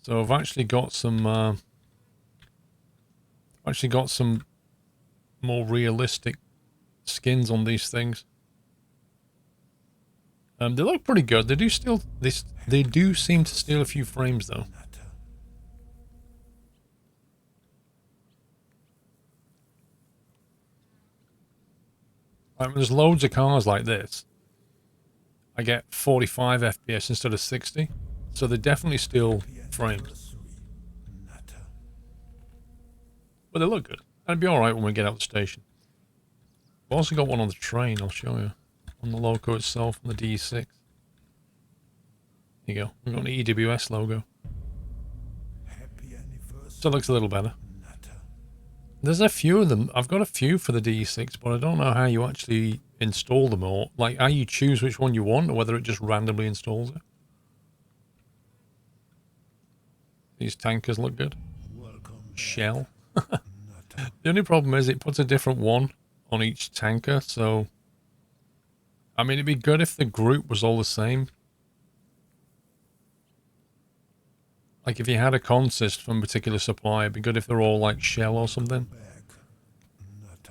So I've actually got some more realistic skins on these things. They look pretty good. They do still this. They do seem to steal a few frames though. Like, there's loads of cars like this. I get 45 FPS instead of 60, so they definitely steal frames. But they look good. That'd be alright when we get out the station. We've also got one on the train, I'll show you. On the loco itself, on the DE6. There you go. We've got an EWS logo. So it looks a little better. There's a few of them. I've got a few for the DE6, but I don't know how you actually install them, or like how you choose which one you want, or whether it just randomly installs it. These tankers look good. Shell. The only problem is it puts a different one on each tanker, so I mean it'd be good if the group was all the same. Like if you had a consist from a particular supplier, it'd be good if they're all like Shell or something.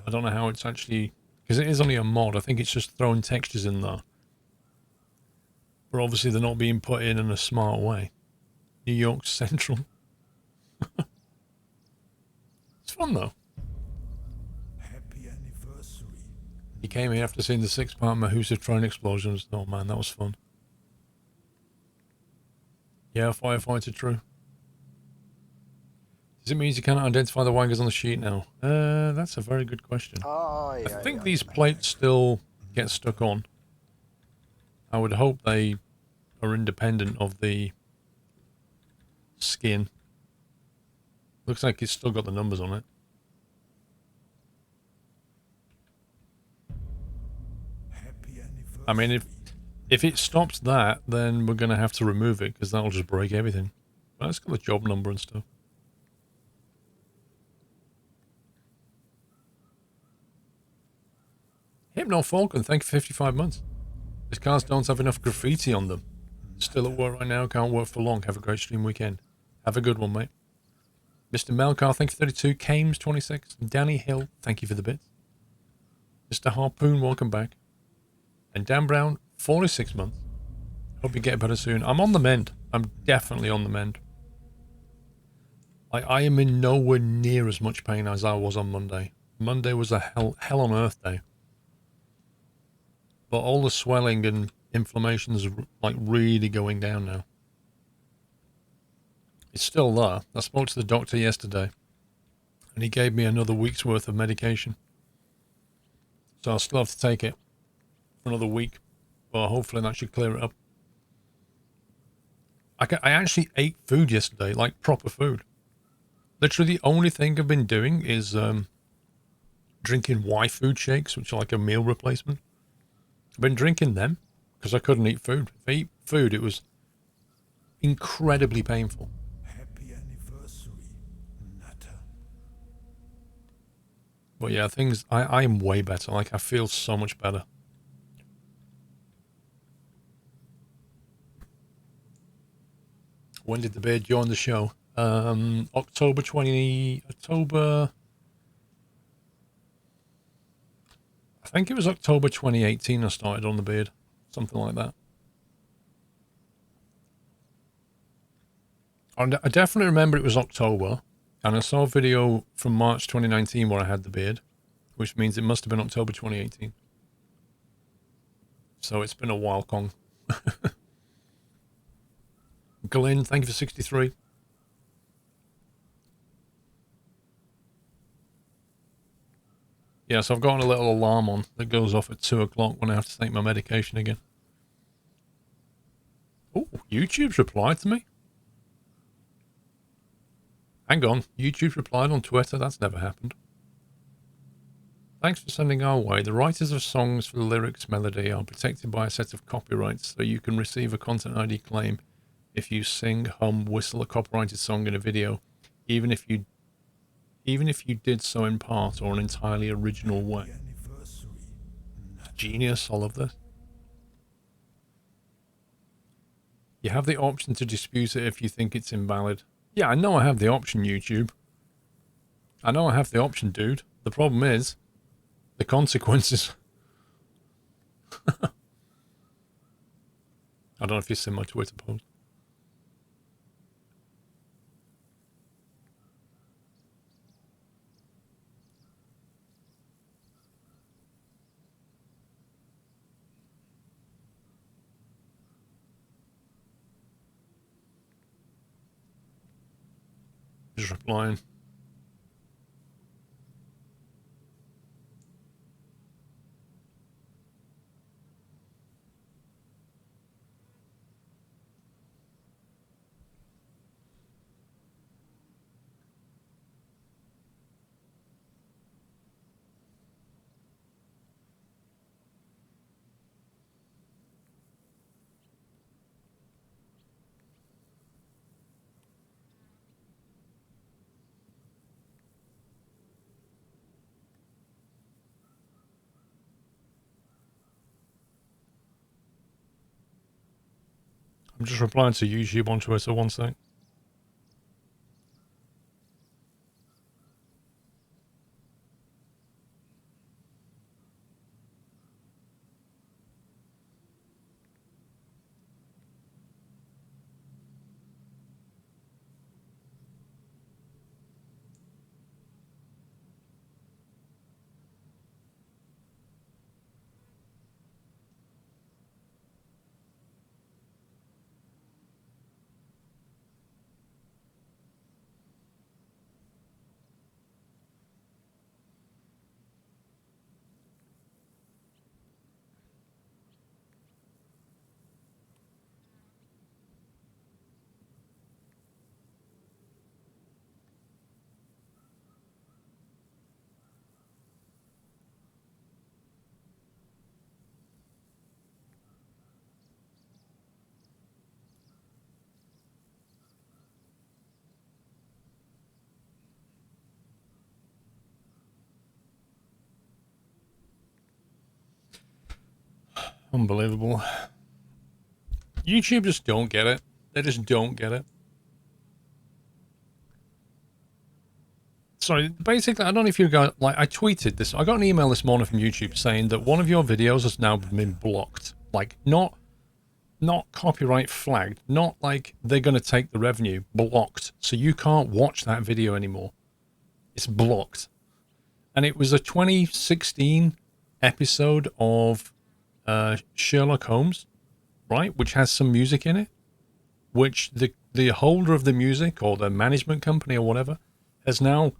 I don't know how it's actually, because it is only a mod. I think it's just throwing textures in there. But obviously they're not being put in a smart way. New York Central. It's fun though. Happy anniversary. He came here after seeing the 6-part Mahusa train explosions. Oh man, that was fun. Yeah, firefighter, true. Does it mean you cannot identify the wagons on the sheet now? That's a very good question. Oh, I yeah, think yeah, these yeah. plates still get stuck on. I would hope they are independent of the skin. Looks like it's still got the numbers on it. Happy anniversary. I mean, if it stops that, then we're going to have to remove it, because that'll just break everything. But it's got the job number and stuff. Hypno Falcon, thank you for 55 months. These cars don't have enough graffiti on them. Still at work right now, can't work for long. Have a great stream weekend. Have a good one, mate. Mr. Melcar, thank you for 32. Kames, 26. Danny Hill, thank you for the bits. Mr. Harpoon, welcome back. And Dan Brown, 46 months. Hope you get better soon. I'm on the mend. I'm definitely on the mend. I am in nowhere near as much pain as I was on Monday. Monday was a hell on earth day. But all the swelling and inflammation is like really going down now. It's still there. I spoke to the doctor yesterday and he gave me another week's worth of medication. So I'll still have to take it for another week, but hopefully that should clear it up. I actually ate food yesterday, like proper food. Literally the only thing I've been doing is drinking Y food shakes, which are like a meal replacement. I've been drinking them because I couldn't eat food. If I eat food, it was incredibly painful. Happy anniversary. Nutter. But yeah, things, I am way better. Like, I feel so much better. When did the beard join the show? October. I think it was October 2018 I started on the beard. Something like that. I definitely remember it was October. And I saw a video from March 2019 where I had the beard. Which means it must have been October 2018. So it's been a while, Kong. Glenn, thank you for 63. Yeah, so I've got a little alarm on that goes off at 2 o'clock when I have to take my medication again. Oh, YouTube's replied to me. Hang on, YouTube's replied on Twitter? That's never happened. Thanks for sending our way. The writers of songs for the lyrics melody are protected by a set of copyrights, so you can receive a Content ID claim if you sing, hum, whistle a copyrighted song in a video, even if you did so in part or an entirely original way. Genius, I love this. You have the option to dispute it if you think it's invalid. Yeah, I know I have the option, YouTube. I know I have the option, dude. The problem is the consequences. I don't know if you've seen my Twitter post. Just replying. I'm just replying to YouTube on Twitter, one sec. Unbelievable. YouTube just don't get it. They just don't get it. Sorry, basically, I don't know if you got, like, I tweeted this. I got an email this morning from YouTube saying that one of your videos has now been blocked. Like, not copyright flagged, not like they're going to take the revenue, blocked. So you can't watch that video anymore. It's blocked. And it was a 2016 episode of Sherlock Holmes, right? Which has some music in it, which the holder of the music or the management company or whatever has now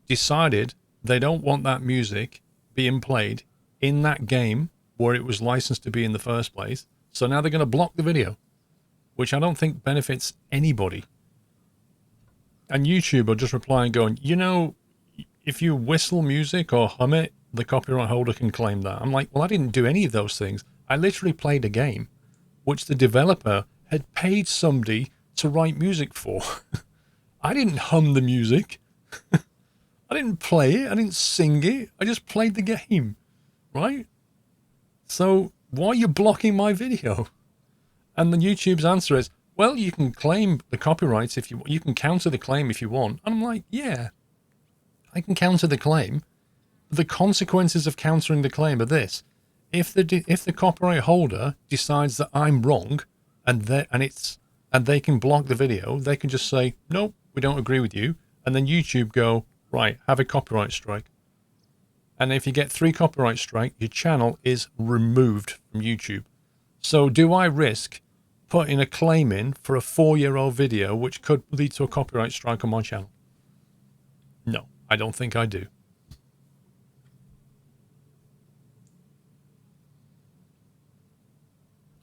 decided they don't want that music being played in that game where it was licensed to be in the first place. So now they're going to block the video, which I don't think benefits anybody. And YouTube are just replying going, you know, if you whistle music or hum it, the copyright holder can claim that. I'm like, well, I didn't do any of those things. I literally played a game which the developer had paid somebody to write music for. I didn't hum the music. I didn't play it. I didn't sing it. I just played the game, right? So why are you blocking my video? And then YouTube's answer is, well, you can claim the copyrights if you can counter the claim if you want. And I'm like, yeah, I can counter the claim. The consequences of countering the claim are this: if the copyright holder decides that I'm wrong, and they can block the video, they can just say, nope, we don't agree with you, and then YouTube go, right, have a copyright strike. And if you get 3 copyright strike, your channel is removed from YouTube. So do I risk putting a claim in for a 4-year-old video which could lead to a copyright strike on my channel? No, I don't think I do.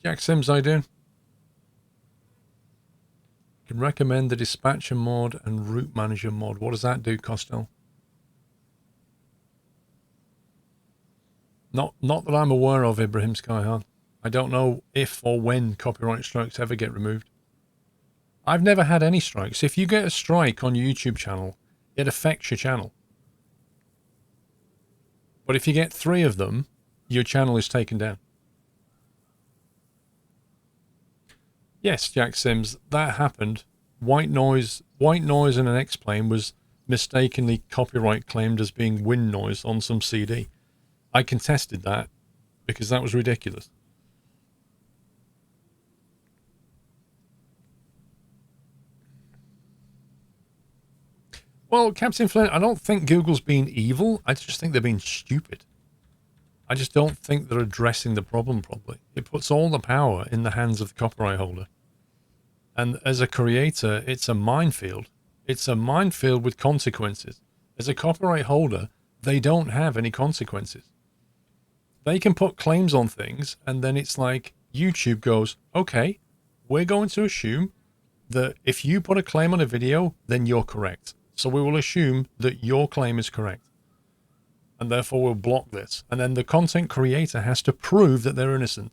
Jack Sims, I do. Can recommend the dispatcher mod and route manager mod. What does that do, Costello? Not that I'm aware of, Ibrahim Skyhard. I don't know if or when copyright strikes ever get removed. I've never had any strikes. If you get a strike on your YouTube channel, it affects your channel. But if you get 3 of them, your channel is taken down. Yes, Jack Sims, that happened. White noise and an X-Plane was mistakenly copyright claimed as being wind noise on some CD. I contested that because that was ridiculous. Well, Captain Flint, I don't think Google's being evil. I just think they're being stupid. I just don't think they're addressing the problem properly. It puts all the power in the hands of the copyright holder. And as a creator, it's a minefield. It's a minefield with consequences. As a copyright holder, they don't have any consequences. They can put claims on things, and then it's like YouTube goes, okay, we're going to assume that if you put a claim on a video, then you're correct. So we will assume that your claim is correct. And therefore we'll block this. And then the content creator has to prove that they're innocent.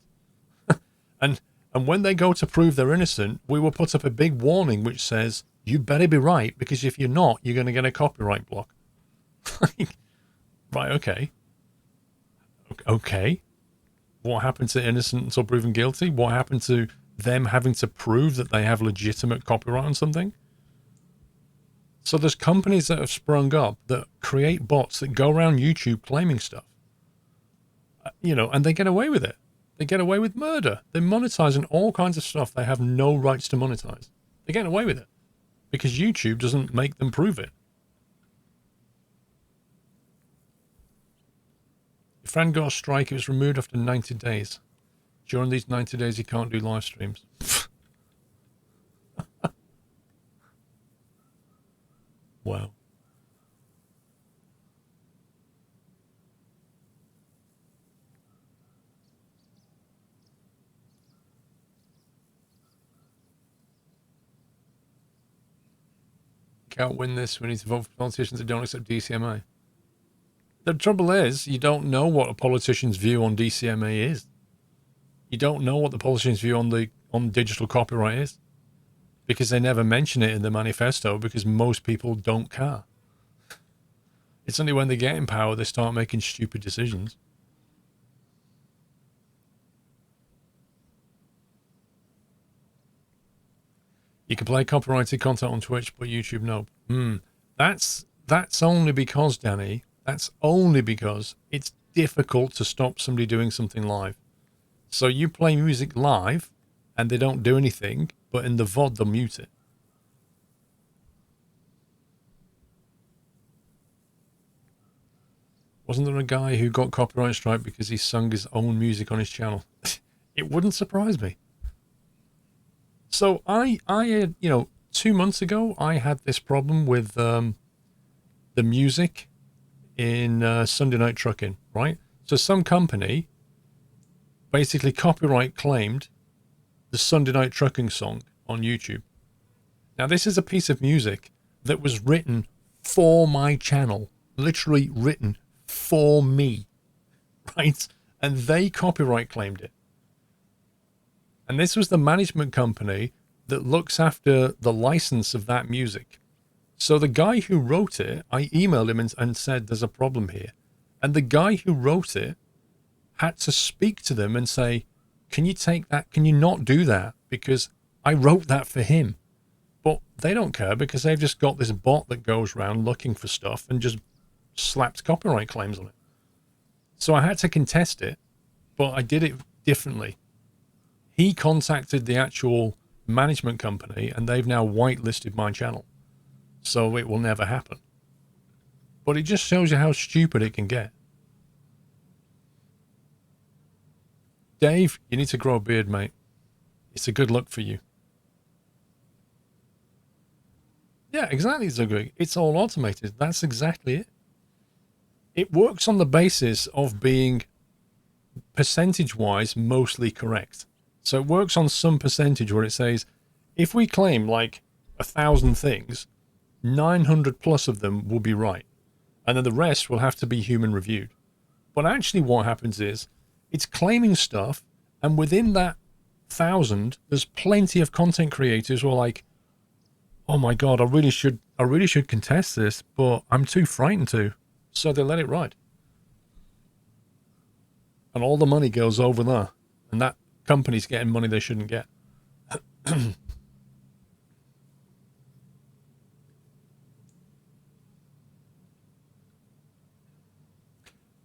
and when they go to prove they're innocent, we will put up a big warning which says, you better be right, because if you're not, you're going to get a copyright block. Right, okay. Okay. What happened to innocent until proven guilty? What happened to them having to prove that they have legitimate copyright on something? So there's companies that have sprung up that create bots that go around YouTube claiming stuff, and they get away with it. They get away with murder. They're monetizing all kinds of stuff they have no rights to monetize. They're getting away with it because YouTube doesn't make them prove it. Your friend got a strike. It was removed after 90 days. During these 90 days, he can't do live streams. Wow. Can't win this. We need to vote for politicians that don't accept DCMA. The trouble is, you don't know what a politician's view on DCMA is. You don't know what the politician's view on digital copyright is, because they never mention it in the manifesto, because most people don't care. It's only when they get in power they start making stupid decisions. You can play copyrighted content on Twitch, but YouTube no. That's only because, Danny, that's only because it's difficult to stop somebody doing something live. So you play music live and they don't do anything, but in the VOD they'll mute it. Wasn't there a guy who got copyright strike because he sung his own music on his channel? It wouldn't surprise me. So I had, 2 months ago, I had this problem with the music in Sunday Night Trucking, right? So some company basically copyright claimed the Sunday Night Trucking song on YouTube. Now, this is a piece of music that was written for my channel, literally written for me, right? And they copyright claimed it. And this was the management company that looks after the license of that music. So the guy who wrote it, I emailed him and said, there's a problem here. And the guy who wrote it had to speak to them and say, can you take that? Can you not do that? Because I wrote that for him. But they don't care because they've just got this bot that goes around looking for stuff and just slaps copyright claims on it. So I had to contest it, but I did it differently. He contacted the actual management company and they've now whitelisted my channel. So it will never happen. But it just shows you how stupid it can get. Dave, you need to grow a beard, mate. It's a good look for you. Yeah, exactly, Zugrig. It's all automated. That's exactly it. It works on the basis of being percentage-wise mostly correct. So it works on some percentage where it says, if we claim like 1,000 things, 900 plus of them will be right. And then the rest will have to be human reviewed. But actually what happens is, it's claiming stuff, and within that 1,000, there's plenty of content creators who are like, oh my God, I really should contest this, but I'm too frightened to. So they let it ride. And all the money goes over there. And that company's getting money they shouldn't get.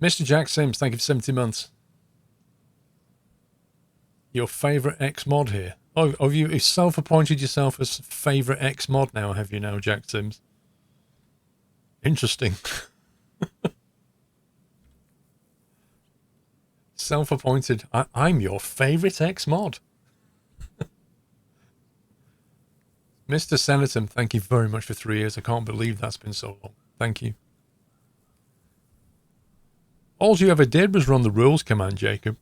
Mr. Jack Sims, thank you for 70 months. Your favourite X-mod here. Oh, have you self-appointed yourself as favourite X-mod now, have you now, Jack Sims? Interesting. Self-appointed. I'm your favourite X-mod. Mr. Senator, thank you very much for 3 years. I can't believe that's been so long. Thank you. All you ever did was run the rules command, Jacob.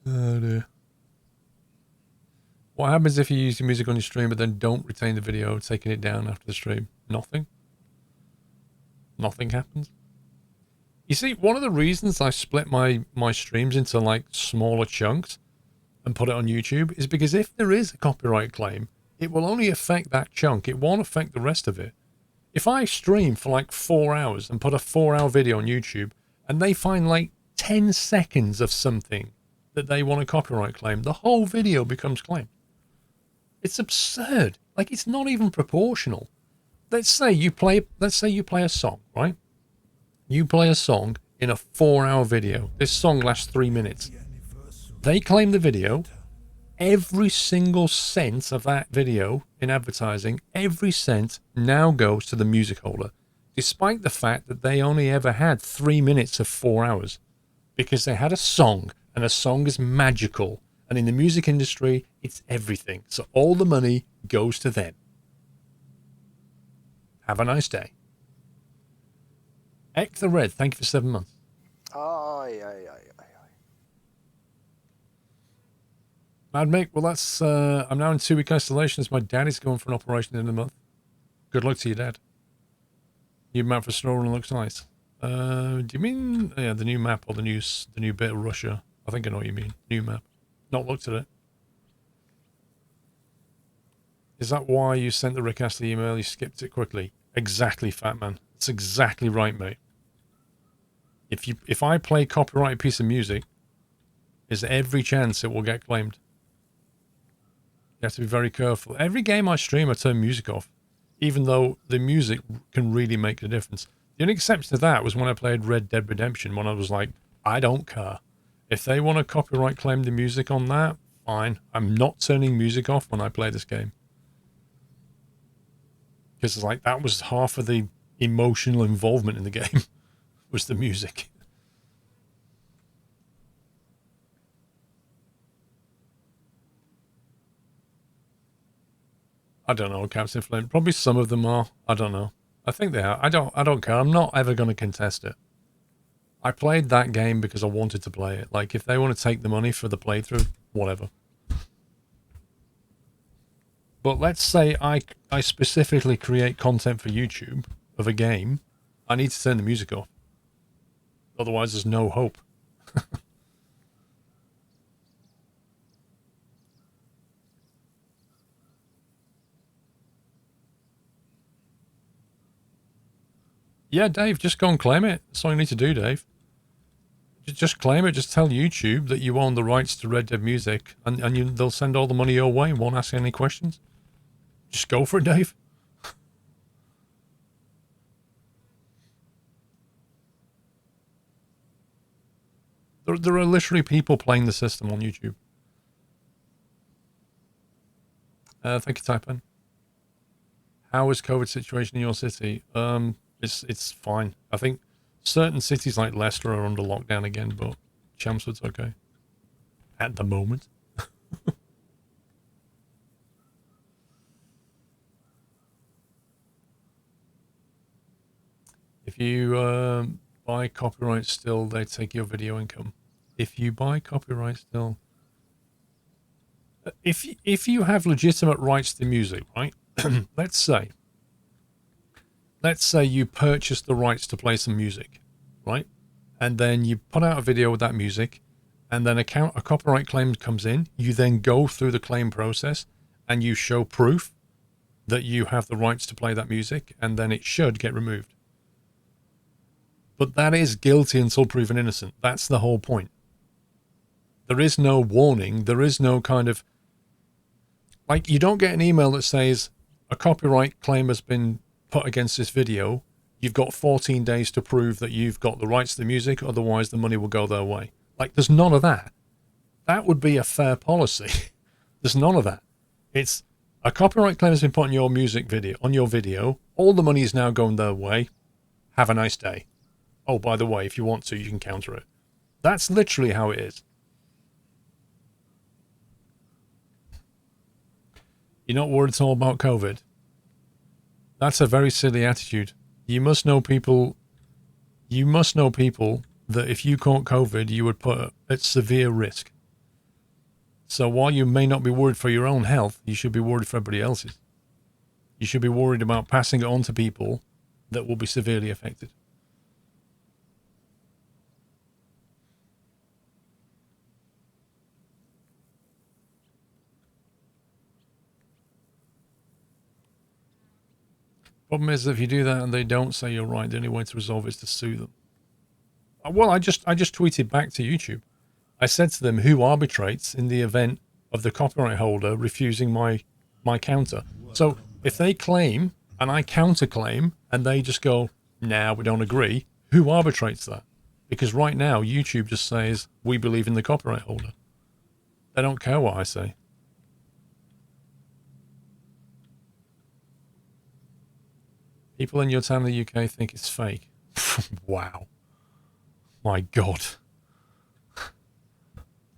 Oh dear. What happens if you use your music on your stream but then don't retain the video, taking it down after the stream? Nothing. Nothing happens. You see, one of the reasons I split my streams into like smaller chunks and put it on YouTube is because if there is a copyright claim, it will only affect that chunk. It won't affect the rest of it. If I stream for like 4 hours and put a 4-hour video on YouTube and they find like 10 seconds of something that they want to copyright claim, the whole video becomes claimed. It's absurd. Like, it's not even proportional. Let's say you play a song, right? You play a song in a 4-hour video. This song lasts 3 minutes. They claim the video. Every single cent of that video in advertising, every cent now goes to the music holder, despite the fact that they only ever had 3 minutes of 4 hours, because they had a song, and a song is magical. And in the music industry, it's everything. So all the money goes to them. Have a nice day. Ek the Red, thank you for 7 months. Aye. Mad Mick, well, that's, I'm now in 2-week isolation as my dad is going for an operation in a month. Good luck to your dad. New map for Snowrun looks nice. Do you mean, yeah, the new map or the new bit of Russia? I think I know what you mean. New map. Not looked at it. Is that why you sent the Rick Astley email? You skipped it quickly. Exactly, Fat Man. That's exactly right, mate. If I play a copyrighted piece of music, there's every chance it will get claimed. You have to be very careful. Every game I stream, I turn music off, even though the music can really make a difference. The only exception to that was when I played Red Dead Redemption, when I was like, I don't care. If they want to copyright claim the music on that, fine. I'm not turning music off when I play this game. Because it's like, that was half of the emotional involvement in the game, was the music. I don't know, Captain Flint. Probably some of them are. I don't know. I think they are. I don't care. I'm not ever going to contest it. I played that game because I wanted to play it. Like, if they want to take the money for the playthrough, whatever. But let's say I specifically create content for YouTube of a game. I need to turn the music off. Otherwise, there's no hope. Yeah, Dave, just go and claim it. That's all you need to do, Dave. Just claim it. Just tell YouTube that you own the rights to Red Dead music, and they'll send all the money your way and won't ask any questions. Just go for it, Dave. There are literally people playing the system on YouTube. Thank you, Taipan. How is COVID situation in your city? It's fine. I think certain cities like Leicester are under lockdown again, but Chelmsford's okay. At the moment. If you buy copyright still, they take your video income. If you buy copyright still... If you have legitimate rights to music, right? Let's say you purchase the rights to play some music, right? And then you put out a video with that music, and then a copyright claim comes in. You then go through the claim process, and you show proof that you have the rights to play that music, and then it should get removed. But that is guilty until proven innocent. That's the whole point. There is no warning. There is no kind of... Like, you don't get an email that says a copyright claim has been put against this video. You've got 14 days to prove that you've got the rights to the music. Otherwise, the money will go their way. Like, there's none of that. That would be a fair policy. There's none of that. It's a copyright claim has been put on your music video, on your video. All the money is now going their way. Have a nice day. Oh, by the way, if you want to, you can counter it. That's literally how it is. You're not worried at all about COVID? That's a very silly attitude. You must know people that if you caught COVID, you would put at severe risk. So while you may not be worried for your own health, you should be worried for everybody else's. You should be worried about passing it on to people that will be severely affected. Problem is, if you do that and they don't say you're right, the only way to resolve it is to sue them. Well, I just tweeted back to YouTube. I said to them, who arbitrates in the event of the copyright holder refusing my counter? So if they claim and I counterclaim and they just go, nah, we don't agree, who arbitrates that? Because right now, YouTube just says, we believe in the copyright holder. They don't care what I say. People in your town in the UK think it's fake. Wow. My God.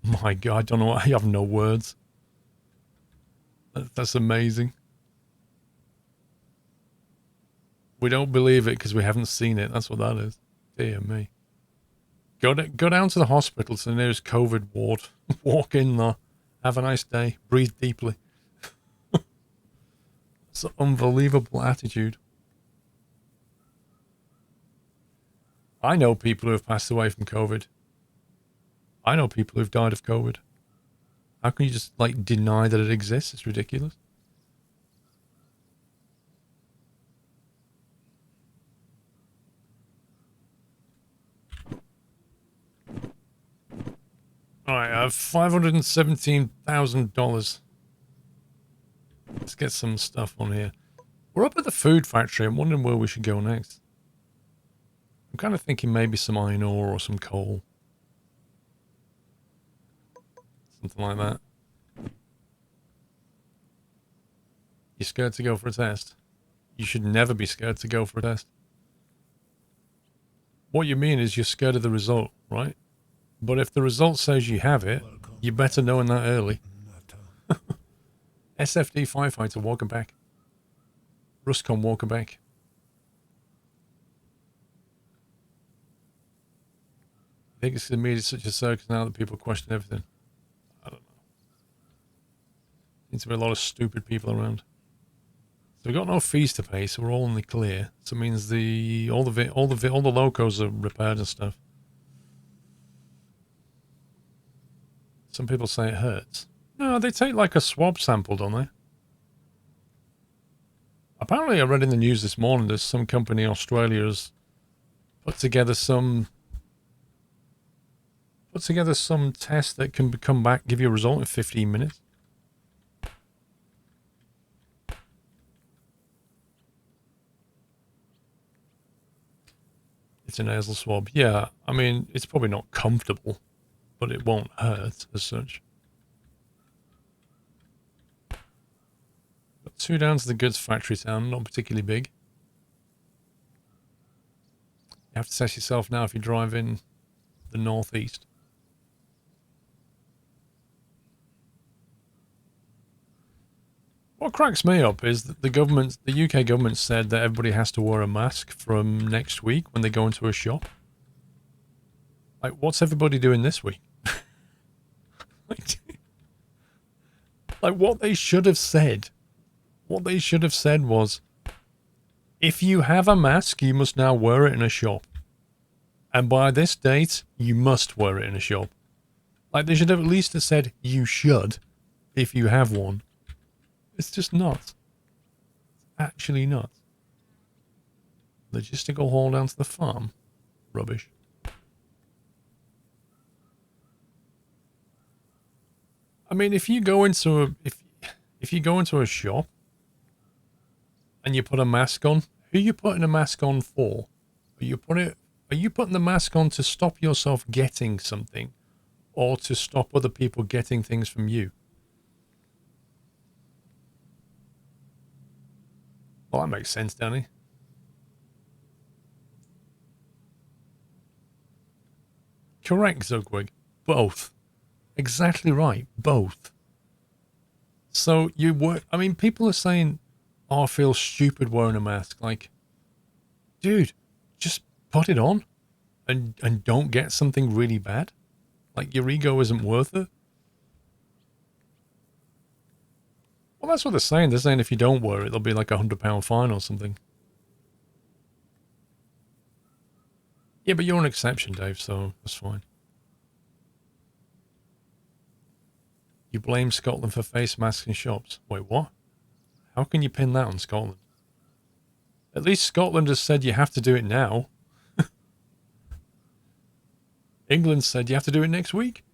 My God, I don't know. I have no words. That's amazing. We don't believe it because we haven't seen it. That's what that is. Dear me. Go down to the hospital to the nearest COVID ward. Walk in there. Have a nice day. Breathe deeply. It's an unbelievable attitude. I know people who have passed away from COVID. I know people who've died of COVID. How can you just, like, deny that it exists? It's ridiculous. Alright, I have $517,000. Let's get some stuff on here. We're up at the food factory. I'm wondering where we should go next. I'm kind of thinking maybe some iron ore or some coal. Something like that. You're scared to go for a test? You should never be scared to go for a test. What you mean is you're scared of the result, right? But if the result says you have it, you better know in that early. SFD firefighter, welcome back. Ruscon, welcome back. I think it's immediately such a circus now that people question everything. I don't know. Seems to be a lot of stupid people around. So we've got no fees to pay, so we're all in the clear. So it means all the locos are repaired and stuff. Some people say it hurts. No, they take like a swab sample, don't they? Apparently, I read in the news this morning that some company in Australia has put together some test that can come back, give you a result in 15 minutes. It's a nasal swab. Yeah, I mean, it's probably not comfortable, but it won't hurt as such. Got 2 down to the goods factory town, not particularly big. You have to test yourself now if you drive in the northeast. What cracks me up is that the UK government said that everybody has to wear a mask from next week when they go into a shop. Like, what's everybody doing this week? Like, what they should have said was, if you have a mask, you must now wear it in a shop. And by this date, you must wear it in a shop. Like, they should have at least have said, you should, if you have one. It's just nuts. It's actually nuts. Logistical haul down to the farm. rubbish. I mean, if you go into a if you go into a shop and you put a mask on, who are you putting a mask on for? Are you putting the mask on to stop yourself getting something, or to stop other people getting things from you? Well, that makes sense, Danny. Correct, Zugwig. Both. Exactly right. Both. So you work. I mean, people are saying, "Oh, I feel stupid wearing a mask." Like, dude, just put it on, and don't get something really bad. Like, your ego isn't worth it. Well, that's what they're saying. They're saying if you don't wear it, there'll be like £100 fine or something. Yeah, but you're an exception, Dave, so that's fine. You blame Scotland for face masks in shops. Wait, what? How can you pin that on Scotland? At least Scotland has said you have to do it now. England said you have to do it next week.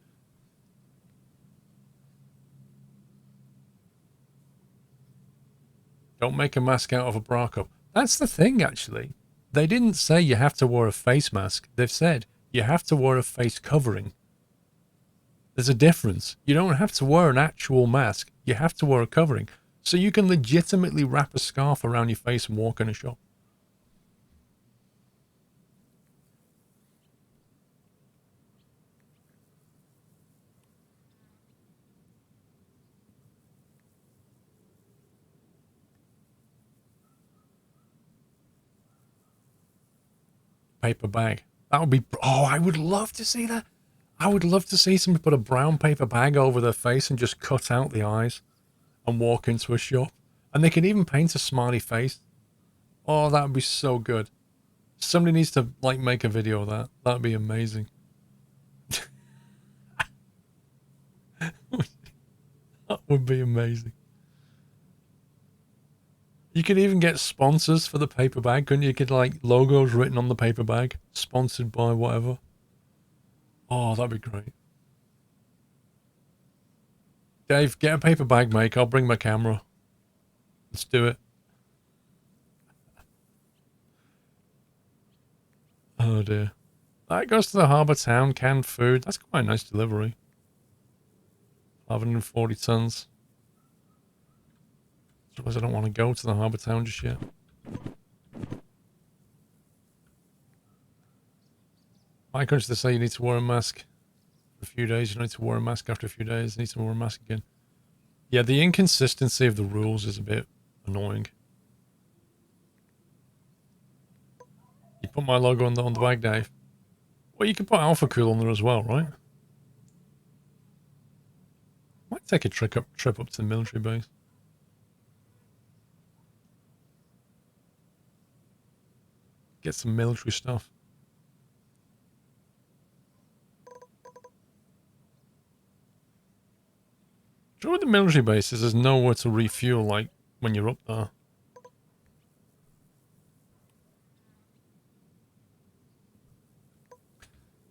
Don't make a mask out of a bra cup. That's the thing, actually. They didn't say you have to wear a face mask. They've said you have to wear a face covering. There's a difference. You don't have to wear an actual mask. You have to wear a covering. So you can legitimately wrap a scarf around your face and walk in a shop. Paper bag. That would be... Oh, I would love to see that. I would love to see somebody put a brown paper bag over their face and just cut out the eyes and walk into a shop. And they can even paint a smiley face. Oh, that would be so good. Somebody needs to, like, make a video of that. That would be amazing. That would be amazing. You could even get sponsors for the paper bag, couldn't you? You could, like, logos written on the paper bag. Sponsored by whatever. Oh, that'd be great. Dave, get a paper bag, mate. I'll bring my camera. Let's do it. Oh, dear. That goes to the harbour town. Canned food. That's quite a nice delivery. 540 tons. Suppose I don't want to go to the harbour town just yet. My country, they say you need to wear a mask for a few days. You need to wear a mask after a few days. You need to wear a mask again. Yeah, the inconsistency of the rules is a bit annoying. You put my logo on the bag, Dave. Well, you can put Alpha Cool on there as well, right? Might take a trip up to the military base. Get some military stuff. With the military bases, there's nowhere to refuel, like, when you're up there.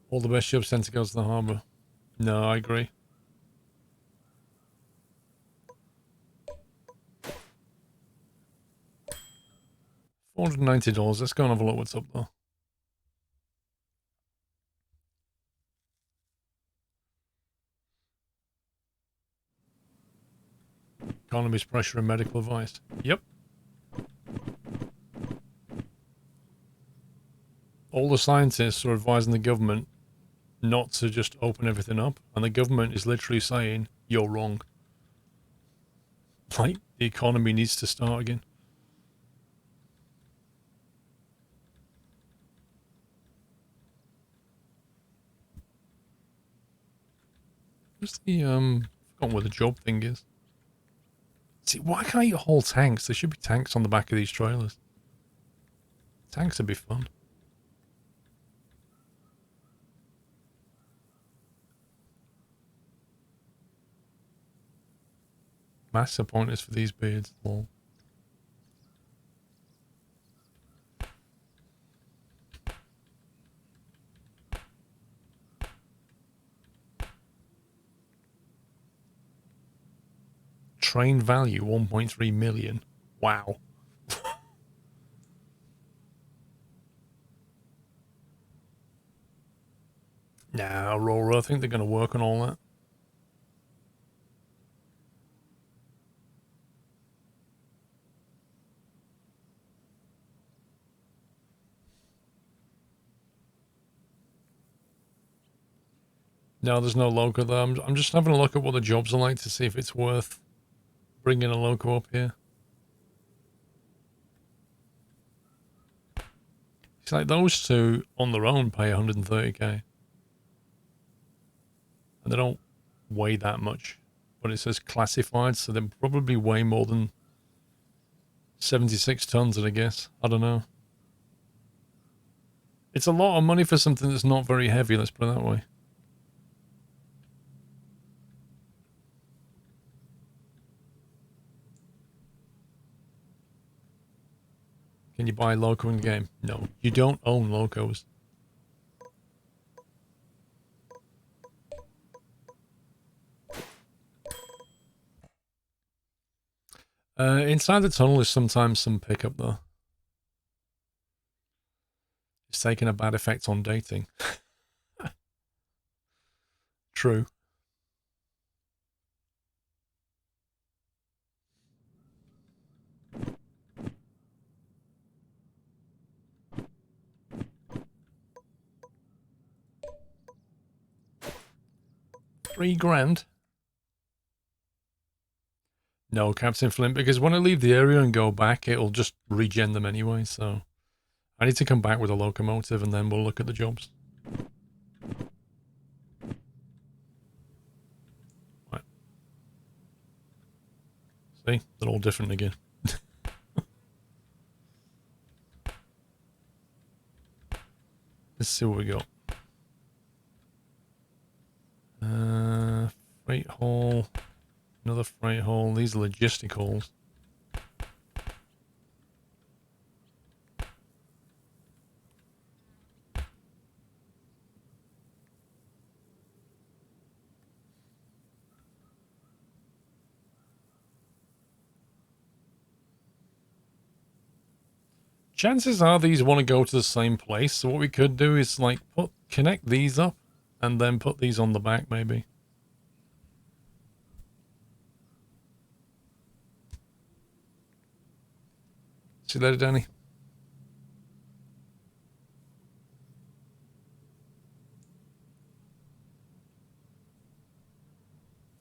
All the best ships tend to go to the harbour. No, I agree. $490. Let's go and have a look what's up there. Economy's pressure and medical advice. Yep. All the scientists are advising the government not to just open everything up, and the government is literally saying, you're wrong. Like, the economy needs to start again. Where's the, I've forgotten where the job thing is. See, why can't you haul tanks? There should be tanks on the back of these trailers. Tanks would be fun. Master pointers for these beards. Lol. train value 1.3 million. Wow. Nah, Aurora, I think they're going to work on all that. No, there's no loco there. I'm just having a look at what the jobs are like to see if it's worth bringing a loco up here. It's like those two on their own pay 130k. And they don't weigh that much. But it says classified, so they'll probably weigh more than 76 tons, I guess. I don't know. It's a lot of money for something that's not very heavy, let's put it that way. Can you buy a loco in the game? No, you don't own locos. Inside the tunnel is sometimes some pickup though. It's taking a bad effect on dating. True. $3,000. No, Captain Flint, because when I leave the area and go back, it'll just regen them anyway, so I need to come back with a locomotive and then we'll look at the jobs. Right. See? They're all different again. Let's see what we got. Freight haul. Another freight haul. These are logistic hauls. Chances are these want to go to the same place, so what we could do is like connect these up and then put these on the back maybe. See you later, Danny.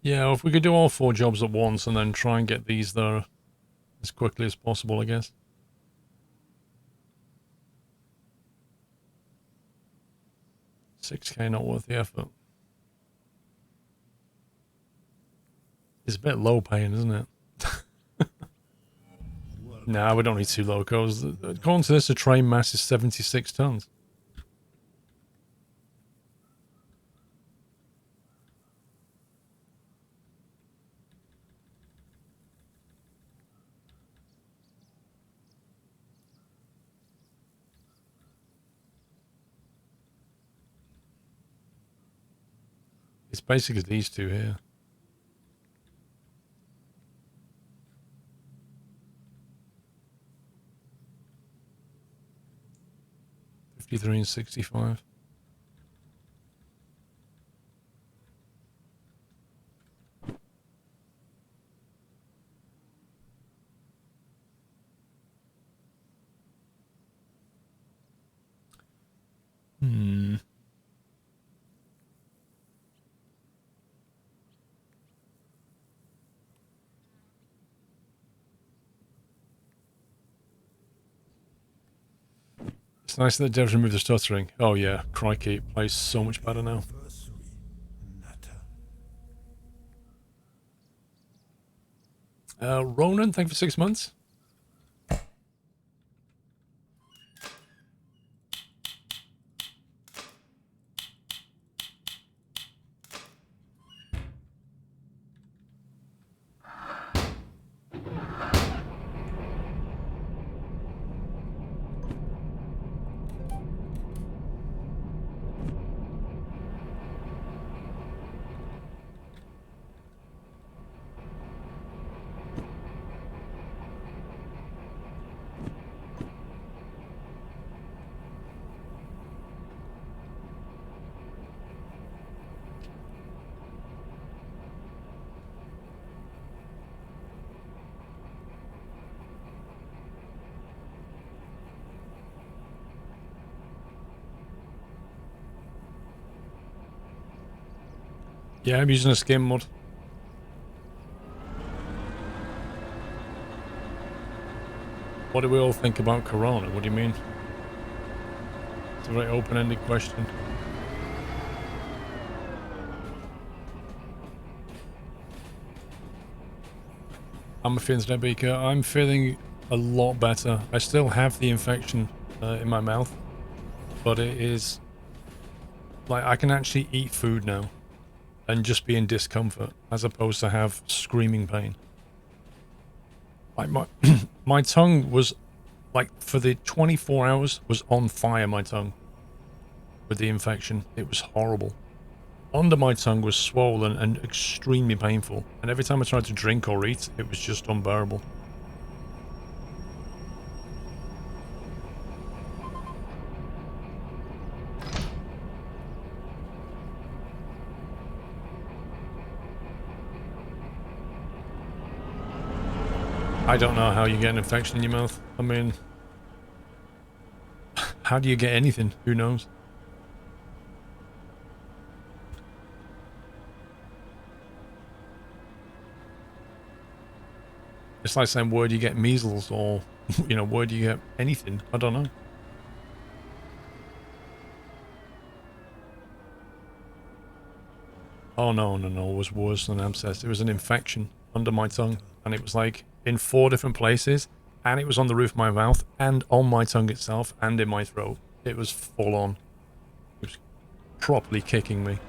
Yeah, if we could do all 4 jobs at once and then try and get these there as quickly as possible, I guess. $6K not worth the effort. It's a bit low paying, isn't it? Nah, we don't need 2 locos. According to this, the train mass is 76 tons. It's basically these two here. $53 and $65. It's nice that Dev's removed the stuttering. Oh yeah, crikey, it plays so much better now. Ronan, thank you for 6 months. Yeah, I'm using a skim mod. What do we all think about Corona? What do you mean? It's a very open-ended question. I'm feeling today, Beaker. I'm feeling a lot better. I still have the infection in my mouth, but it is like I can actually eat food now and just be in discomfort as opposed to have screaming pain. Like my my tongue was like for the 24 hours was on fire. My tongue with the infection, it was horrible. Under my tongue was swollen and extremely painful, and every time I tried to drink or eat, it was just unbearable. I don't know how you get an infection in your mouth. I mean, how do you get anything? Who knows? It's like saying, where do you get measles? Or, you know, where do you get anything? I don't know. Oh, no, no, no. It was worse than abscess. It was an infection under my tongue. And it was like in 4 different places. And it was on the roof of my mouth and on my tongue itself and in my throat. It was full on. It was properly kicking me.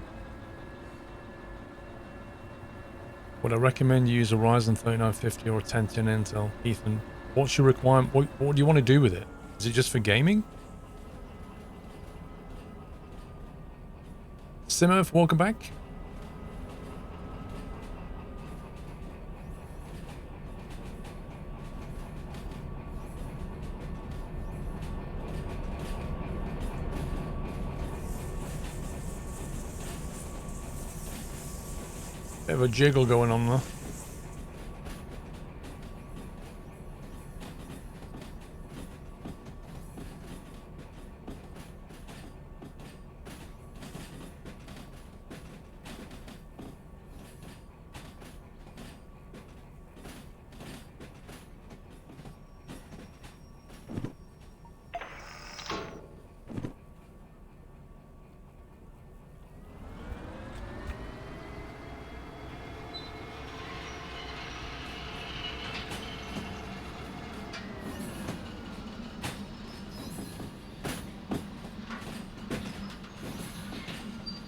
Would I recommend you use a Ryzen 3950 or a 10th gen Intel? Ethan, what's your requirement? What do you want to do with it? Is it just for gaming? Simurf, welcome back. Bit of a jiggle going on there.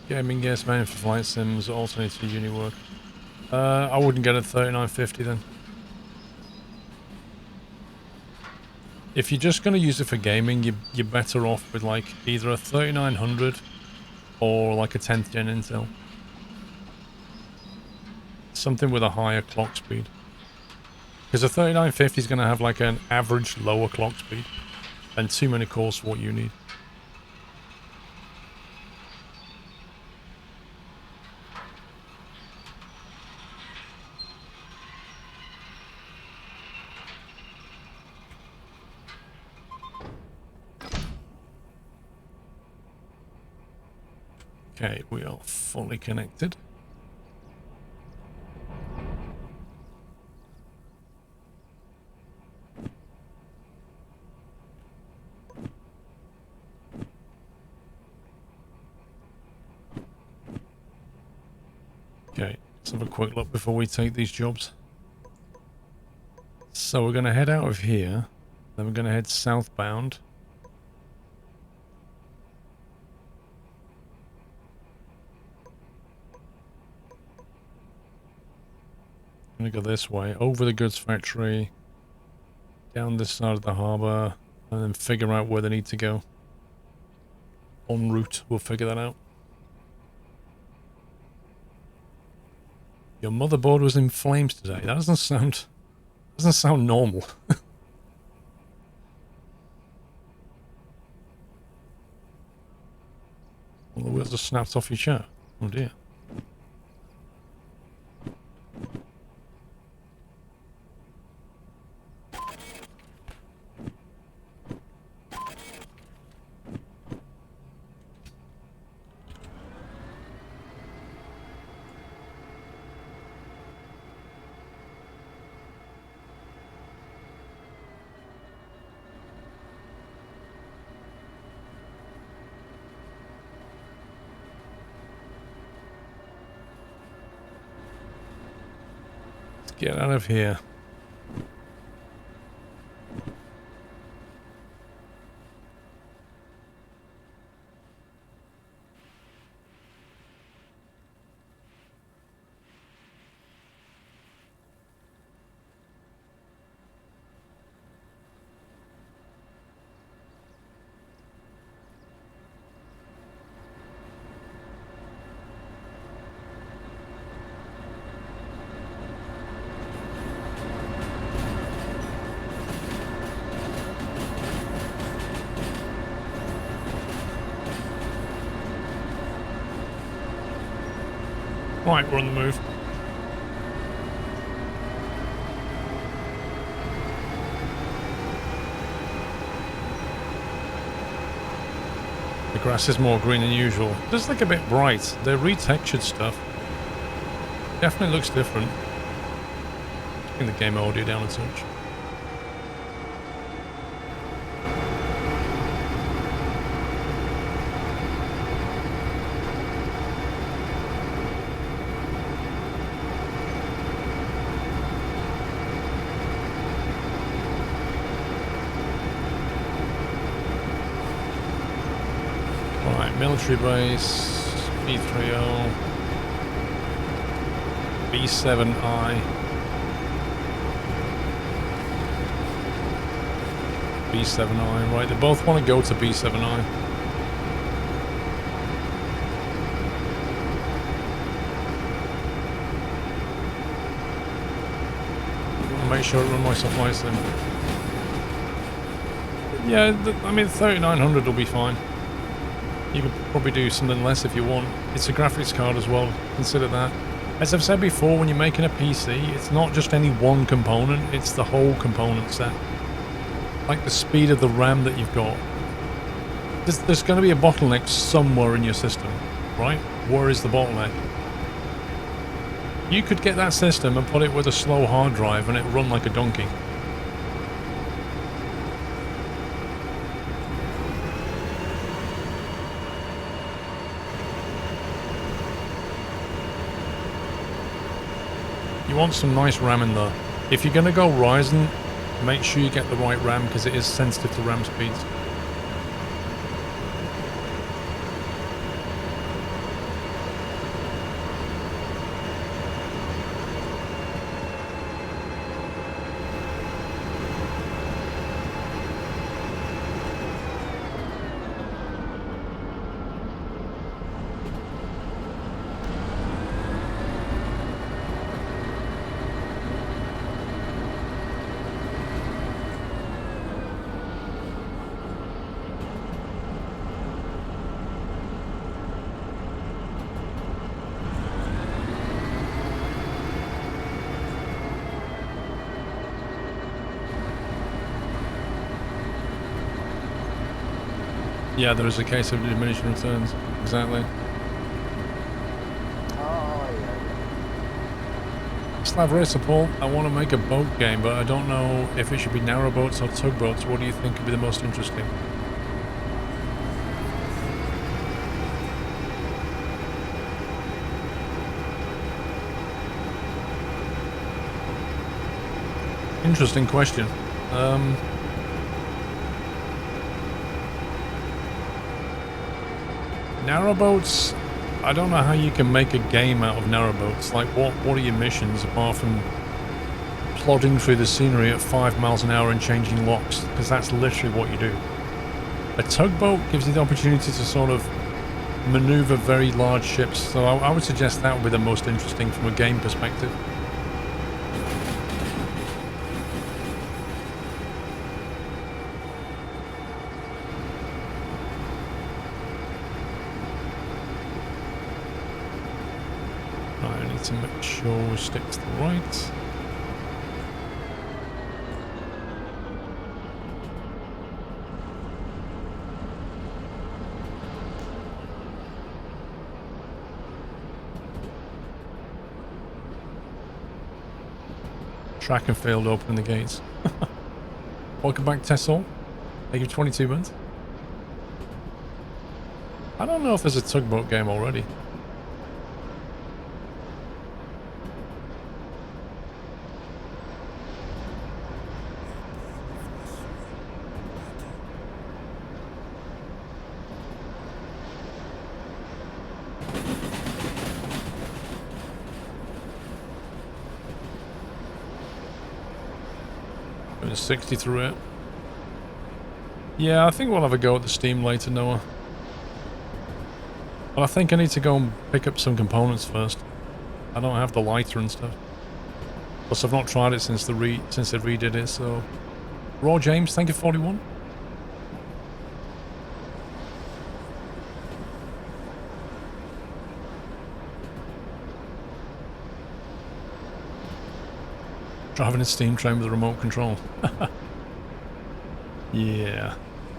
Gaming guest man for flight sims, alternative to uni work. I wouldn't get a 3950 then. If you're just going to use it for gaming, you're better off with like either a 3900 or like a 10th gen Intel. Something with a higher clock speed. Because a 3950 is going to have like an average lower clock speed and too many cores for what you need. Okay, we are fully connected. Okay, let's have a quick look before we take these jobs. So we're going to head out of here, then we're going to head southbound. I'm going to go this way, over the goods factory, down this side of the harbour, and then figure out where they need to go. En route, we'll figure that out. Your motherboard was in flames today. That doesn't sound normal. Well, the wheels have snapped off your chair. Oh dear. Get out of here. Right, we're on the move. The grass is more green than usual. It does look a bit bright. The retextured stuff definitely looks different. Bring the game audio down a touch. Military base, B30, B7I, B7I, right, they both want to go to B7I. I'll make sure I run my supply sim. Yeah, I mean 3900 will be fine. You could probably do something less if you want. It's a graphics card as well, consider that. As I've said before, when you're making a PC, it's not just any one component, it's the whole component set. Like the speed of the RAM that you've got. There's going to be a bottleneck somewhere in your system, right? Where is the bottleneck? You could get that system and put it with a slow hard drive and it run like a donkey. You want some nice RAM in there. If you're going to go Ryzen, make sure you get the right RAM because it is sensitive to RAM speeds. Yeah, there is a case of diminishing returns. Exactly. Oh, yeah. Slav Racer Paul, I want to make a boat game, but I don't know if it should be narrowboats or tugboats. What do you think would be the most interesting? Interesting question. Narrowboats, I don't know how you can make a game out of narrowboats. Like, what are your missions apart from plodding through the scenery at 5 miles an hour and changing locks? Because that's literally what you do. A tugboat gives you the opportunity to sort of maneuver very large ships, so I would suggest that would be the most interesting from a game perspective. To make sure we stick to the right. Track and failed opening the gates. Welcome back, Tessel. Thank you, 22 months. I don't know if there's a tugboat game already. Doing 60 through it. Yeah, I think we'll have a go at the steam later, Noah. But I think I need to go and pick up some components first. I don't have the lighter and stuff. Plus, I've not tried it since they redid it, so... Raw James, thank you, 41. Driving a steam train with a remote control. Yeah.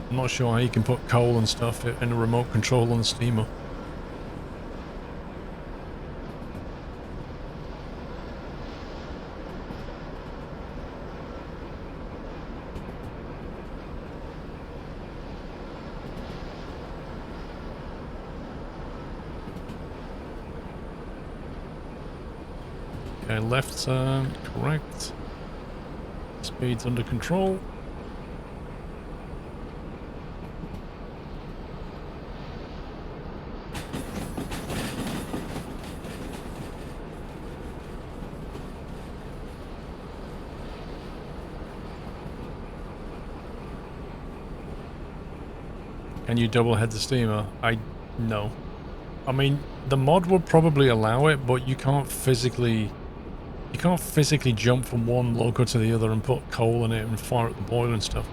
I'm not sure how you can put coal and stuff in a remote control on the steamer. Okay, left turn, correct. Speed's under control. Can you double head the steamer? No. I mean, the mod would probably allow it, but you can't physically jump from one loco to the other and put coal in it and fire at the boiler and stuff.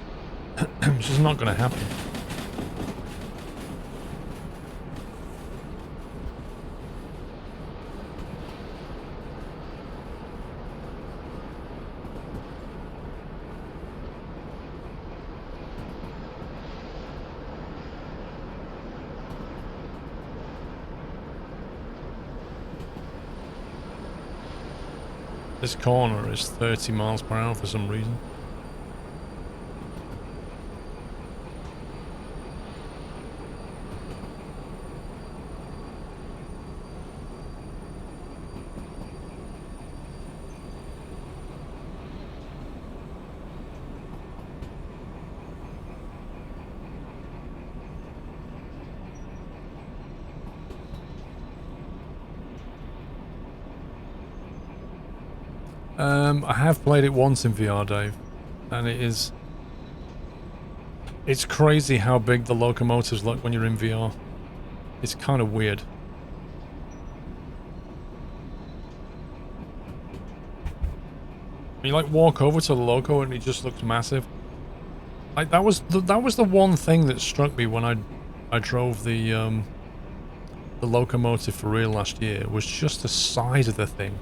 It's just not going to happen. This corner is 30 miles per hour for some reason. I have played it once in VR, Dave, and it's crazy how big the locomotives look when you're in VR. It's kind of weird. You like walk over to the loco and it just looks massive. Like that was the one thing that struck me when I drove the locomotive for real last year, was just the size of the thing.